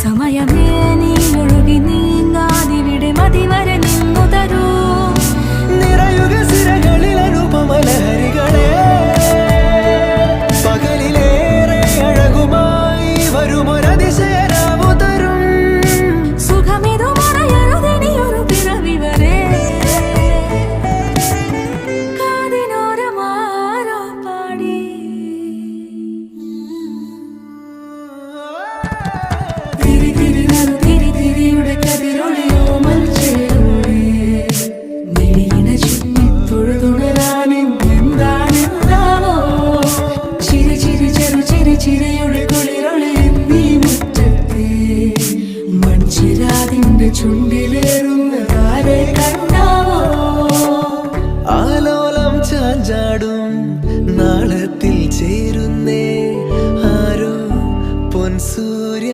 സമയമേ നീ ഒഴുകി നീങ്ങാതിവിടെ മതിവരെ നിന്നു തരൂ. നിറയുക സിരകളിൽ അനുപമലഹരികളെ, പകലിലേറെ അഴകുമായി വരുമൊരതിശയരാവു തരും. സുഖമിതു മറയരുതിനിയൊരു പിറവി വരെ. കാതിനോരമാരോ പാടി തിരി തിരി തിരിയുടെ കഥ